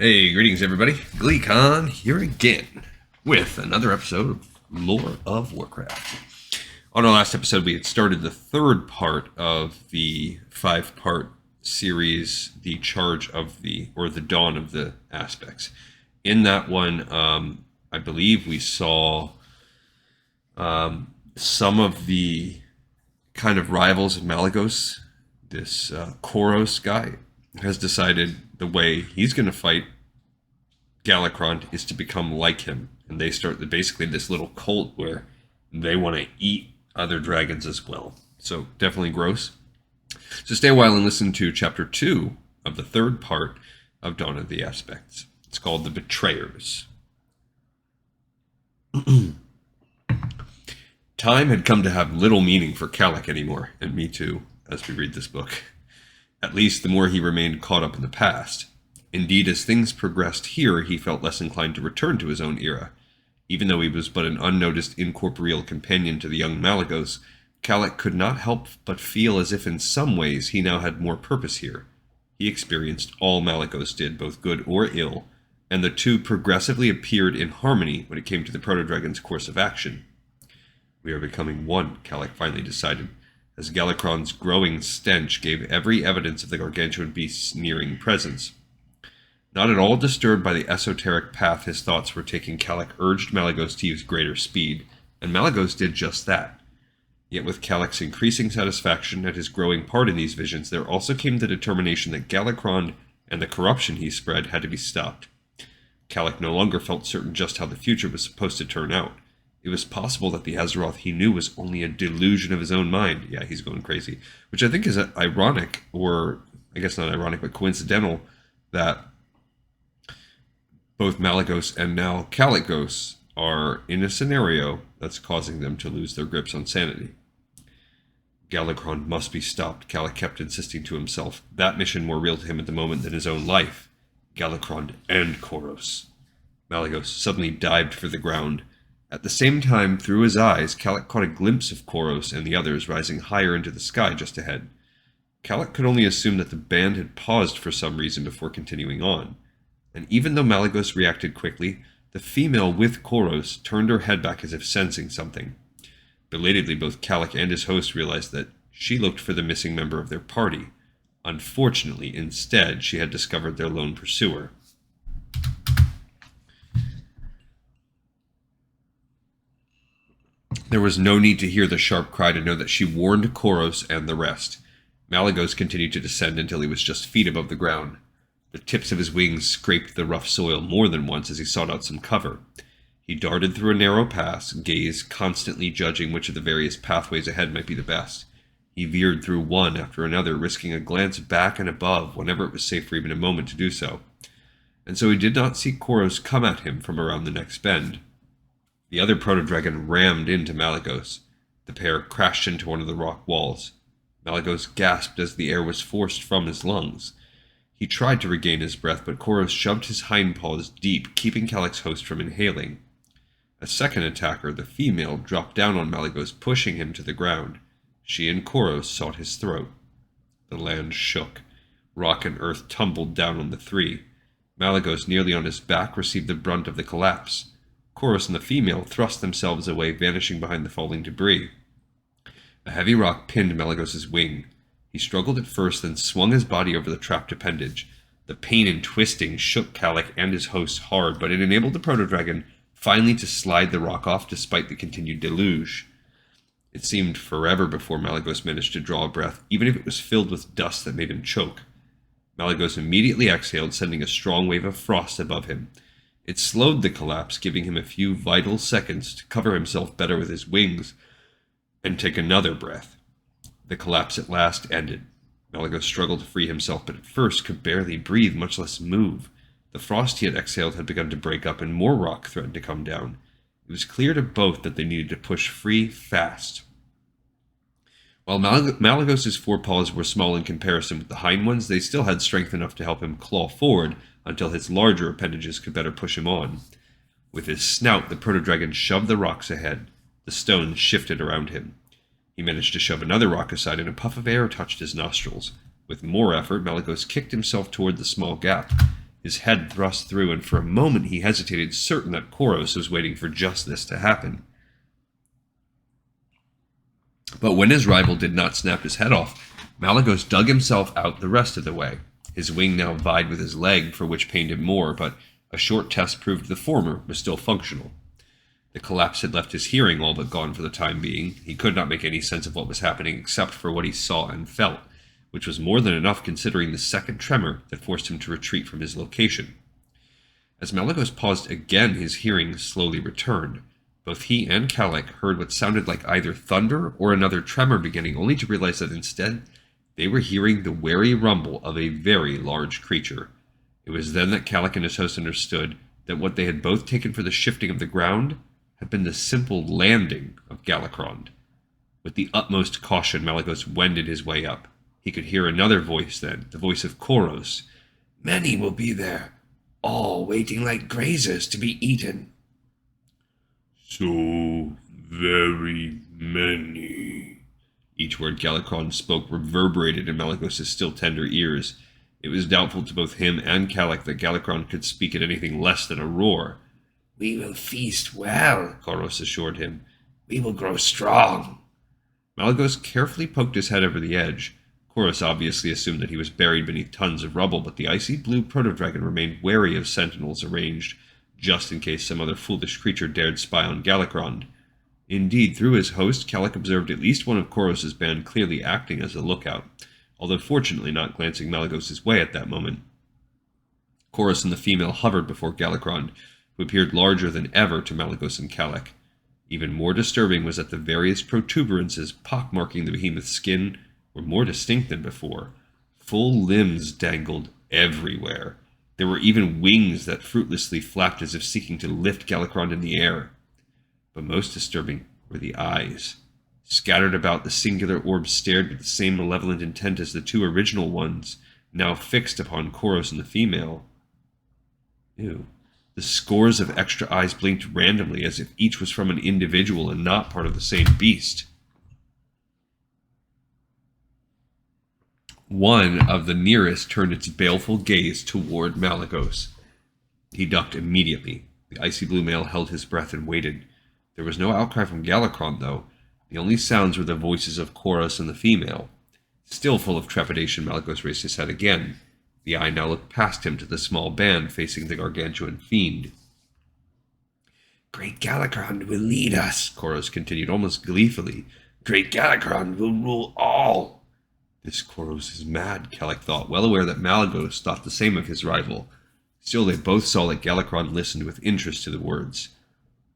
Hey, greetings everybody. GleeCon here again with another episode of Lore of Warcraft. On our last episode, we had started the third part of the five-part series, The Charge of the Dawn of the Aspects. In that one, I believe we saw some of the kind of rivals of Malygos. This Koros guy has decided the way he's going to fight Galakrond is to become like him. And they start basically this little cult where they want to eat other dragons as well. So definitely gross. So stay a while and listen to chapter 2 of the third part of Dawn of the Aspects. It's called The Betrayers. Time had come to have little meaning for Kalik anymore, and me too, as we read this book. At least the more he remained caught up in the past. Indeed, as things progressed here, he felt less inclined to return to his own era. Even though he was but an unnoticed incorporeal companion to the young Malygos, Kalik could not help but feel as if in some ways he now had more purpose here. He experienced all Malygos did, both good or ill, and the two progressively appeared in harmony when it came to the proto-dragon's course of action. We are becoming one, Kalik finally decided, as Galakrond's growing stench gave every evidence of the gargantuan beast's nearing presence. Not at all disturbed by the esoteric path his thoughts were taking, Kalik urged Malygos to use greater speed, and Malygos did just that. Yet with Kalik's increasing satisfaction at his growing part in these visions, there also came the determination that Galakrond and the corruption he spread had to be stopped. Kalik no longer felt certain just how the future was supposed to turn out. It was possible that the Azeroth he knew was only a delusion of his own mind. Yeah, he's going crazy. Which I think is ironic, or I guess not ironic, but coincidental, that both Malygos and now Kalikos are in a scenario that's causing them to lose their grips on sanity. Galakrond must be stopped, Kalik kept insisting to himself, that mission more real to him at the moment than his own life. Galakrond and Koros. Malygos suddenly dived for the ground. At the same time, through his eyes, Kalik caught a glimpse of Koros and the others rising higher into the sky just ahead. Kalik could only assume that the band had paused for some reason before continuing on. And even though Malygos reacted quickly, the female with Koros turned her head back as if sensing something. Belatedly, both Kalik and his host realized that she looked for the missing member of their party. Unfortunately, instead, she had discovered their lone pursuer. There was no need to hear the sharp cry to know that she warned Koros and the rest. Malygos continued to descend until he was just feet above the ground. The tips of his wings scraped the rough soil more than once as he sought out some cover. He darted through a narrow pass, gaze constantly judging which of the various pathways ahead might be the best. He veered through one after another, risking a glance back and above whenever it was safe for even a moment to do so. And so he did not see Koros come at him from around the next bend. The other proto-dragon rammed into Malygos. The pair crashed into one of the rock walls. Malygos gasped as the air was forced from his lungs. He tried to regain his breath, but Koros shoved his hindpaws deep, keeping Kalik's host from inhaling. A second attacker, the female, dropped down on Malygos, pushing him to the ground. She and Koros sought his throat. The land shook. Rock and earth tumbled down on the three. Malygos, nearly on his back, received the brunt of the collapse. Koros and the female thrust themselves away, vanishing behind the falling debris. A heavy rock pinned Malygos' wing. He struggled at first, then swung his body over the trapped appendage. The pain and twisting shook Kalik and his host hard, but it enabled the proto-dragon finally to slide the rock off despite the continued deluge. It seemed forever before Malygos managed to draw a breath, even if it was filled with dust that made him choke. Malygos immediately exhaled, sending a strong wave of frost above him. It slowed the collapse, giving him a few vital seconds to cover himself better with his wings and take another breath. The collapse at last ended. Malygos struggled to free himself, but at first could barely breathe, much less move. The frost he had exhaled had begun to break up, and more rock threatened to come down. It was clear to both that they needed to push free fast. While Malygos' forepaws were small in comparison with the hind ones, they still had strength enough to help him claw forward until his larger appendages could better push him on. With his snout, the proto-dragon shoved the rocks ahead. The stones shifted around him. He managed to shove another rock aside, and a puff of air touched his nostrils. With more effort, Malygos kicked himself toward the small gap. his head thrust through, and for a moment he hesitated, certain that Koros was waiting for just this to happen. But when his rival did not snap his head off, Malygos dug himself out the rest of the way. His wing now vied with his leg, for which pained him more, but a short test proved the former was still functional. The collapse had left his hearing all but gone for the time being. He could not make any sense of what was happening except for what he saw and felt, which was more than enough considering the second tremor that forced him to retreat from his location. As Malygos paused again, his hearing slowly returned. Both he and Kalik heard what sounded like either thunder or another tremor beginning, only to realize that instead they were hearing the wary rumble of a very large creature. It was then that Kalik and his host understood that what they had both taken for the shifting of the ground had been the simple landing of Galakrond. With the utmost caution, Malygos wended his way up. He could hear another voice then, the voice of Koros. "Many will be there, all waiting like grazers to be eaten." "So very many." Each word Galakrond spoke reverberated in Malygos' still tender ears. It was doubtful to both him and Kalik that Galakrond could speak at anything less than a roar. "We will feast well," Koros assured him. "We will grow strong." Malygos carefully poked his head over the edge. Koros obviously assumed that he was buried beneath tons of rubble, but the icy blue proto-dragon remained wary of sentinels arranged, just in case some other foolish creature dared spy on Galakrond. Indeed, through his host, Kalik observed at least one of Koros' band clearly acting as a lookout, although fortunately not glancing Malygos' way at that moment. Koros and the female hovered before Galakrond, who appeared larger than ever to Malygos and Kalik. Even more disturbing was that the various protuberances pockmarking the behemoth's skin were more distinct than before. Full limbs dangled everywhere. There were even wings that fruitlessly flapped as if seeking to lift Galakrond in the air. But most disturbing were the eyes. Scattered about, the singular orbs stared with the same malevolent intent as the two original ones, now fixed upon Koros and the female. Ew. The scores of extra eyes blinked randomly, as if each was from an individual and not part of the same beast. One of the nearest turned its baleful gaze toward Malygos. He ducked immediately. The icy blue male held his breath and waited. There was no outcry from Galakrond, though. The only sounds were the voices of Koros and the female. Still full of trepidation, Malygos raised his head again. The eye now looked past him to the small band facing the gargantuan fiend. "Great Galakrond will lead us," Koros continued almost gleefully. "Great Galakrond will rule all." This Koros is mad, Kalik thought, well aware that Malygos thought the same of his rival. Still, they both saw that Galakrond listened with interest to the words.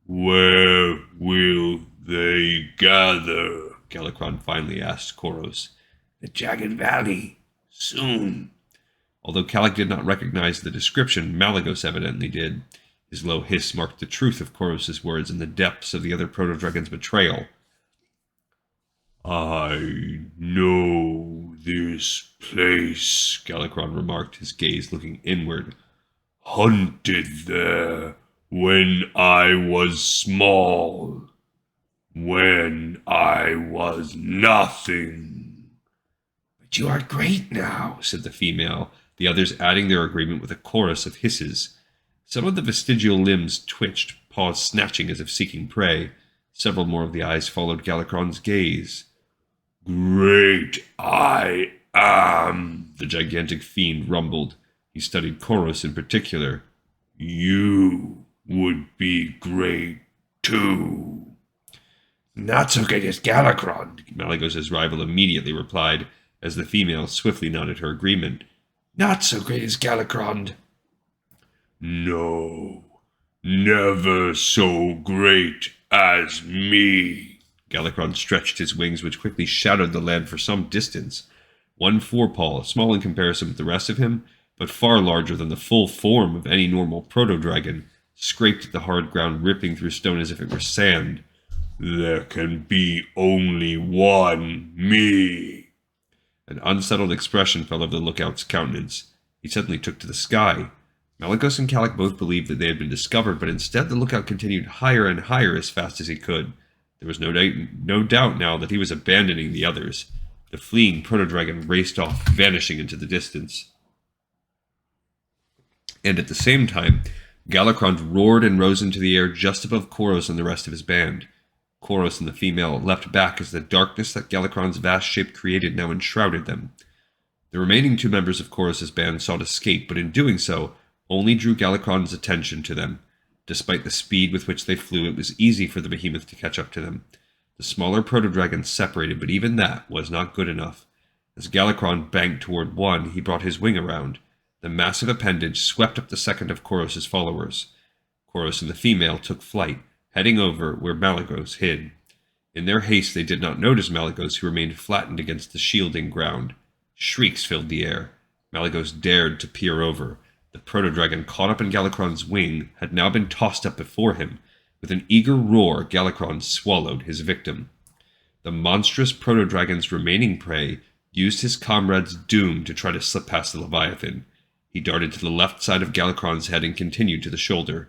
"Where will they gather?" Galakrond finally asked Koros. "The Jagged Valley. Soon." Although Kalik did not recognize the description, Malygos evidently did. His low hiss marked the truth of Koros' words and the depths of the other proto-dragon's betrayal. "I know this place," Galakrond remarked, his gaze looking inward. "Hunted there when I was small. When I was nothing." "But you are great now," said the female, the others adding their agreement with a chorus of hisses. Some of the vestigial limbs twitched, paws snatching as if seeking prey. Several more of the eyes followed Galakrond's gaze. "Great I am," the gigantic fiend rumbled. He studied Koros in particular. "You would be great too." "Not so great as Galakrond," Malygos' rival immediately replied, as the female swiftly nodded her agreement. "Not so great as Galakrond." "No, never so great as me." Galakrond stretched his wings, which quickly shadowed the land for some distance. One forepaw, small in comparison with the rest of him, but far larger than the full form of any normal proto-dragon, scraped at the hard ground, ripping through stone as if it were sand. "There can be only one me." An unsettled expression fell over the lookout's countenance. He suddenly took to the sky. Malygos and Kalik both believed that they had been discovered, but instead the lookout continued higher and higher as fast as he could. There was no doubt now that he was abandoning the others. The fleeing proto-dragon raced off, vanishing into the distance. And at the same time, Galakron roared and rose into the air just above Koros and the rest of his band. Koros and the female leapt back as the darkness that Galakron's vast shape created now enshrouded them. The remaining 2 members of Koros' band sought escape, but in doing so, only drew Galakron's attention to them. Despite the speed with which they flew, it was easy for the behemoth to catch up to them. The smaller proto-dragons separated, but even that was not good enough. As Galakron banked toward one, he brought his wing around. The massive appendage swept up the second of Koros' followers. Koros and the female took flight, heading over where Malygos hid. In their haste, they did not notice Malygos, who remained flattened against the shielding ground. Shrieks filled the air. Malygos dared to peer over. The proto-dragon, caught up in Galakron's wing, had now been tossed up before him. With an eager roar, Galakron swallowed his victim. The monstrous proto-dragon's remaining prey used his comrade's doom to try to slip past the Leviathan. He darted to the left side of Galakron's head and continued to the shoulder.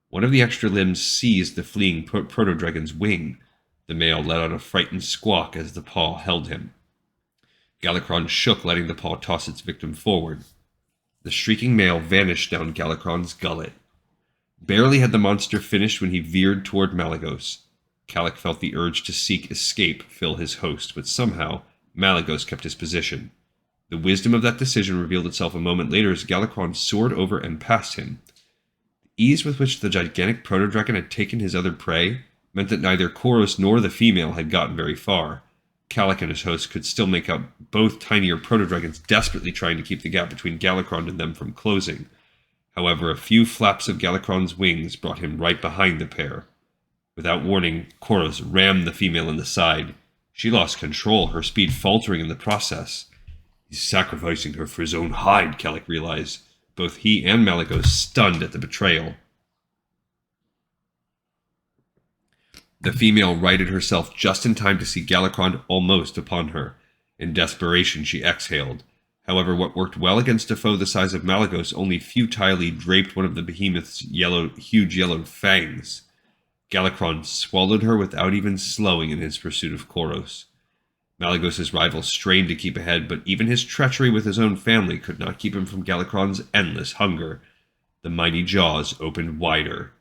One of the extra limbs seized the fleeing proto-dragon's wing. The male let out a frightened squawk as the paw held him. Galakron shook, letting the paw toss its victim forward. The shrieking male vanished down Galakron's gullet. Barely had the monster finished when he veered toward Malygos. Kalak felt the urge to seek escape fill his host, but somehow Malygos kept his position. The wisdom of that decision revealed itself a moment later as Galakron soared over and past him. The ease with which the gigantic proto-dragon had taken his other prey meant that neither Koros nor the female had gotten very far. Kalak and his host could still make out both tinier proto-dragons desperately trying to keep the gap between Galakron and them from closing. However, a few flaps of Galakron's wings brought him right behind the pair. Without warning, Koros rammed the female in the side. She lost control, her speed faltering in the process. He's sacrificing her for his own hide, Kalak realized. Both he and Malygos stunned at the betrayal. The female righted herself just in time to see Galakron almost upon her. In desperation, she exhaled. However, what worked well against a foe the size of Malygos only futilely draped one of the behemoth's huge yellow fangs. Galakron swallowed her without even slowing in his pursuit of Koros. Malygos' rival strained to keep ahead, but even his treachery with his own family could not keep him from Galakron's endless hunger. The mighty jaws opened wider.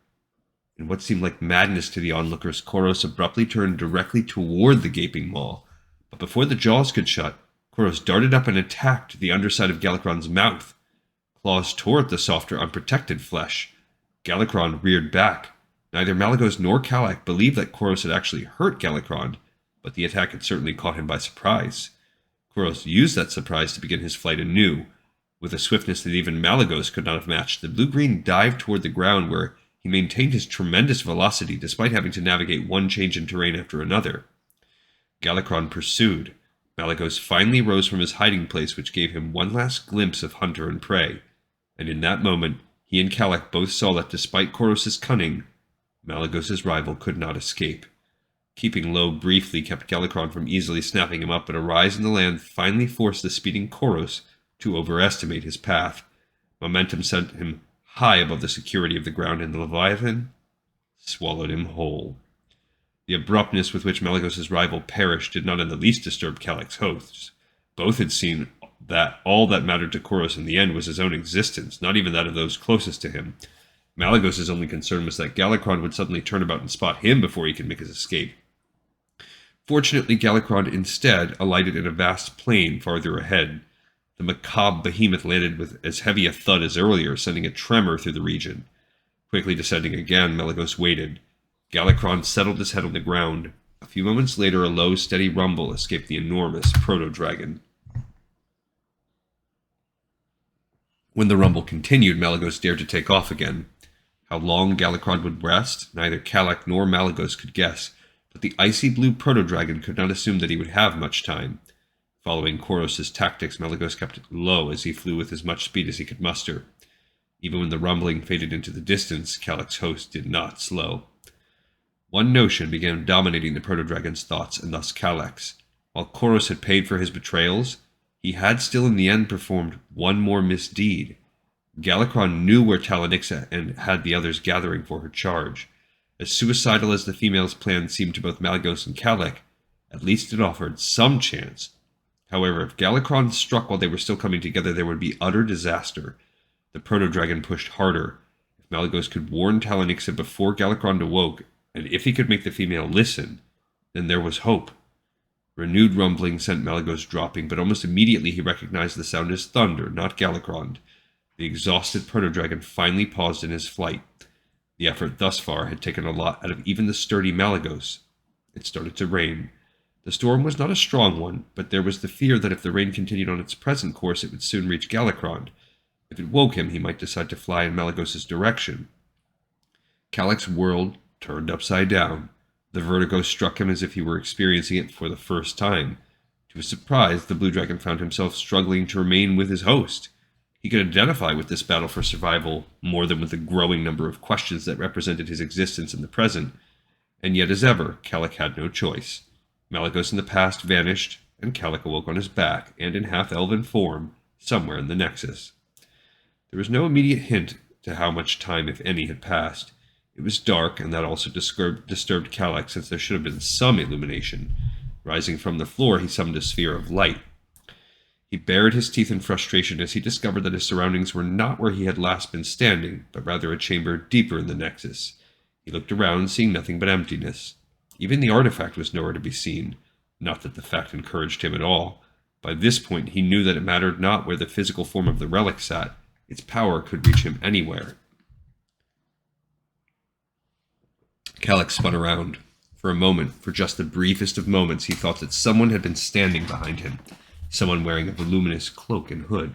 In what seemed like madness to the onlookers, Koros abruptly turned directly toward the gaping maw. But before the jaws could shut, Koros darted up and attacked the underside of Galakron's mouth. Claws tore at the softer, unprotected flesh. Galakron reared back. Neither Malygos nor Kalak believed that Koros had actually hurt Galakron, but the attack had certainly caught him by surprise. Koros used that surprise to begin his flight anew. With a swiftness that even Malygos could not have matched, the blue-green dived toward the ground where he maintained his tremendous velocity despite having to navigate one change in terrain after another. Galakron pursued. Malygos finally rose from his hiding place, which gave him one last glimpse of hunter and prey. And in that moment, he and Kalak both saw that despite Koros' cunning, Malygos' rival could not escape. Keeping low briefly kept Galakron from easily snapping him up, but a rise in the land finally forced the speeding Koros to overestimate his path. Momentum sent him high above the security of the ground, and the Leviathan swallowed him whole. The abruptness with which Malygos' rival perished did not in the least disturb Kalak's hosts. Both had seen that all that mattered to Koros in the end was his own existence, not even that of those closest to him. Malygos' only concern was that Galakron would suddenly turn about and spot him before he could make his escape. Fortunately, Galakron instead alighted in a vast plain farther ahead. The macabre behemoth landed with as heavy a thud as earlier, sending a tremor through the region. Quickly descending again, Malygos waited. Galakron settled his head on the ground. A few moments later, a low, steady rumble escaped the enormous proto-dragon. When the rumble continued, Malygos dared to take off again. How long Galakron would rest, neither Kalak nor Malygos could guess, but the icy blue proto-dragon could not assume that he would have much time. Following Koros' tactics, Malygos kept it low as he flew with as much speed as he could muster. Even when the rumbling faded into the distance, Kalak's host did not slow. One notion began dominating the proto-dragon's thoughts, and thus Kalak's. While Koros had paid for his betrayals, he had still in the end performed one more misdeed. Galakron knew where Talanixa and had the others gathering for her charge. As suicidal as the female's plan seemed to both Malygos and Kalak, at least it offered some chance. However, if Galakron struck while they were still coming together, there would be utter disaster. The proto-dragon pushed harder. If Malygos could warn Talonyxa before Galakron awoke, and if he could make the female listen, then there was hope. Renewed rumbling sent Malygos dropping, but almost immediately he recognized the sound as thunder, not Galakron. The exhausted proto-dragon finally paused in his flight. The effort thus far had taken a lot out of even the sturdy Malygos. It started to rain. The storm was not a strong one, but there was the fear that if the rain continued on its present course, it would soon reach Galakron. If it woke him, he might decide to fly in Malygos' direction. Calic's world turned upside down. The vertigo struck him as if he were experiencing it for the first time. To his surprise, the blue dragon found himself struggling to remain with his host. He could identify with this battle for survival more than with the growing number of questions that represented his existence in the present. And yet, as ever, Calic had no choice. Malygos in the past vanished, and Calic awoke on his back, and in half-elven form, somewhere in the Nexus. There was no immediate hint to how much time, if any, had passed. It was dark, and that also disturbed Calic, since there should have been some illumination. Rising from the floor, he summoned a sphere of light. He bared his teeth in frustration as he discovered that his surroundings were not where he had last been standing, but rather a chamber deeper in the Nexus. He looked around, seeing nothing but emptiness. Even the artifact was nowhere to be seen. Not that the fact encouraged him at all. By this point, he knew that it mattered not where the physical form of the relic sat. Its power could reach him anywhere. Calic spun around. For a moment, for just the briefest of moments, he thought that someone had been standing behind him, someone wearing a voluminous cloak and hood.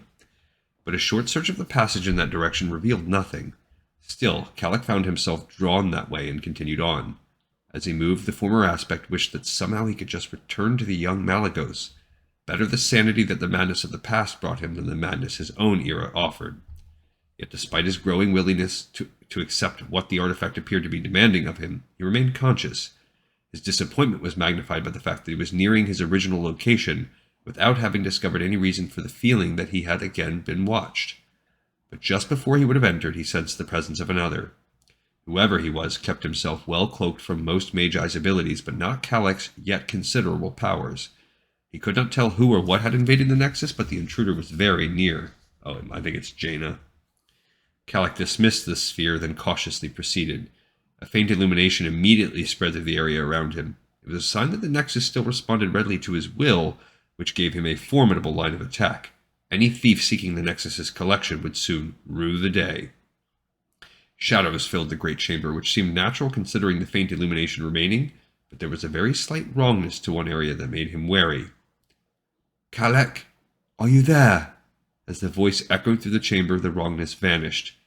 But a short search of the passage in that direction revealed nothing. Still, Calic found himself drawn that way and continued on. As he moved, the former aspect wished that somehow he could just return to the young Malygos. Better the sanity that the madness of the past brought him than the madness his own era offered. Yet despite his growing willingness to accept what the artifact appeared to be demanding of him, he remained conscious. His disappointment was magnified by the fact that he was nearing his original location without having discovered any reason for the feeling that he had again been watched. But just before he would have entered, he sensed the presence of another. Whoever he was kept himself well cloaked from most Magi's abilities, but not Calic's yet considerable powers. He could not tell who or what had invaded the Nexus, but the intruder was very near. Oh, I think it's Jaina. Calic dismissed the sphere, then cautiously proceeded. A faint illumination immediately spread through the area around him. It was a sign that the Nexus still responded readily to his will, which gave him a formidable line of attack. Any thief seeking the Nexus's collection would soon rue the day. Shadows filled the great chamber, which seemed natural considering the faint illumination remaining, but there was a very slight wrongness to one area that made him wary. "Calic, are you there?" As the voice echoed through the chamber, the wrongness vanished.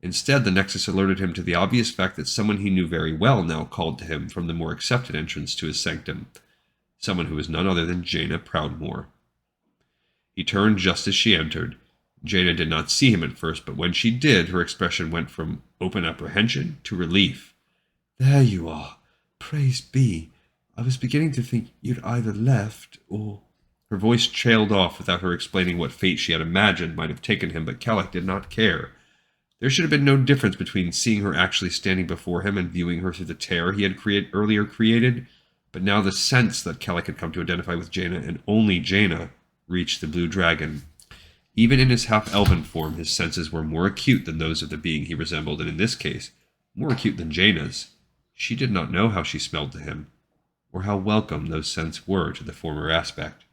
Instead, the Nexus alerted him to the obvious fact that someone he knew very well now called to him from the more accepted entrance to his sanctum. Someone who was none other than Jaina Proudmoore. He turned just as she entered. Jaina did not see him at first, but when she did, her expression went from open apprehension to relief. "There you are. Praise be. I was beginning to think you'd either left or—" Her voice trailed off without her explaining what fate she had imagined might have taken him, but Calic did not care. There should have been no difference between seeing her actually standing before him and viewing her through the tear he had earlier created, but now the sense that Calic had come to identify with Jaina, and only Jaina, reached the blue dragon. Even in his half-elven form, his senses were more acute than those of the being he resembled, and in this case, more acute than Jaina's. She did not know how she smelled to him, or how welcome those scents were to the former aspect.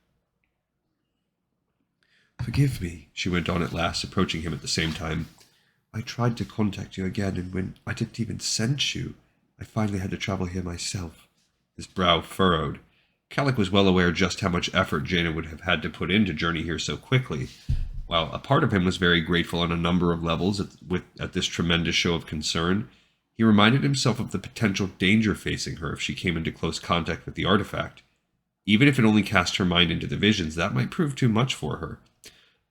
"Forgive me," she went on at last, approaching him at the same time. "I tried to contact you again, and when I didn't even sense you, I finally had to travel here myself." His brow furrowed. Calic was well aware just how much effort Jaina would have had to put in to journey here so quickly. While a part of him was very grateful on a number of levels at this tremendous show of concern, he reminded himself of the potential danger facing her if she came into close contact with the artifact. Even if it only cast her mind into the visions, that might prove too much for her.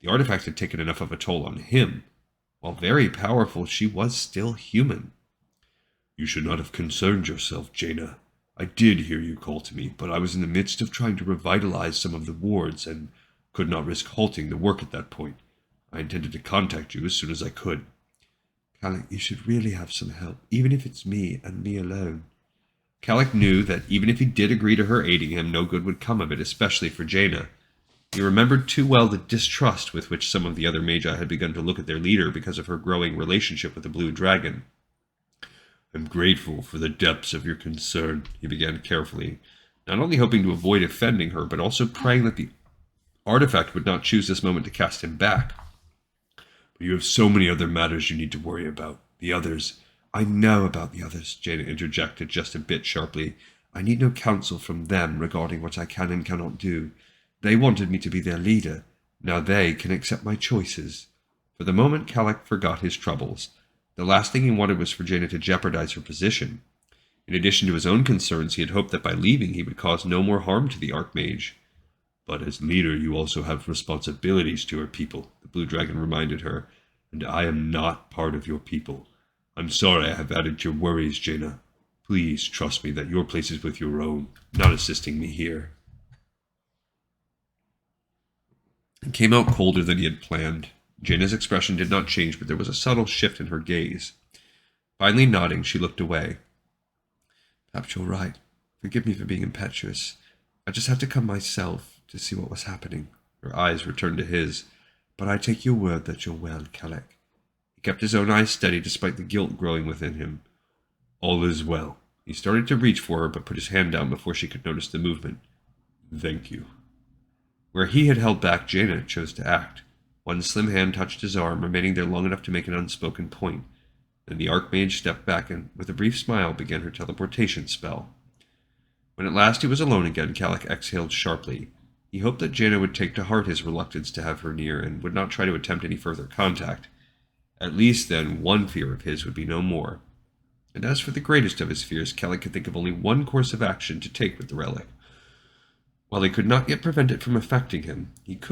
The artifact had taken enough of a toll on him. While very powerful, she was still human. "You should not have concerned yourself, Jaina. I did hear you call to me, but I was in the midst of trying to revitalize some of the wards and could not risk halting the work at that point. I intended to contact you as soon as I could." "Calic, you should really have some help, even if it's me and me alone." Calic knew that even if he did agree to her aiding him, no good would come of it, especially for Jaina. He remembered too well the distrust with which some of the other magi had begun to look at their leader because of her growing relationship with the blue dragon. I'm grateful for the depths of your concern, He began carefully, not only hoping to avoid offending her, but also praying that the artifact would not choose this moment to cast him back. but you have so many other matters you need to worry about. The others. I know about the others, Jaina interjected just a bit sharply. I need no counsel from them regarding what I can and cannot do. They wanted me to be their leader. Now they can accept my choices. For the moment, Calic forgot his troubles. The last thing he wanted was for Jaina to jeopardize her position. In addition to his own concerns, he had hoped that by leaving he would cause no more harm to the Archmage. But as leader, you also have responsibilities to our people, The blue dragon reminded her. and I am not part of your people. I'm sorry I have added to your worries, Jaina. Please trust me that your place is with your own, not assisting me here. It came out colder than he had planned. Jaina's expression did not change, but there was a subtle shift in her gaze. Finally nodding, she looked away. Perhaps you're right. Forgive me for being impetuous. I just had to come myself to see what was happening. Her eyes returned to his. But I take your word that you're well, Calic. He kept his own eyes steady despite the guilt growing within him. All is well. He started to reach for her, but put his hand down before she could notice the movement. Thank you. Where he had held back, Jaina chose to act. One slim hand touched his arm, remaining there long enough to make an unspoken point. Then the Archmage stepped back and, with a brief smile, began her teleportation spell. When at last he was alone again, Calic exhaled sharply. He hoped that Jaina would take to heart his reluctance to have her near, and would not try to attempt any further contact. At least, then, one fear of his would be no more. And as for the greatest of his fears, Calic could think of only one course of action to take with the relic. While he could not yet prevent it from affecting him, he could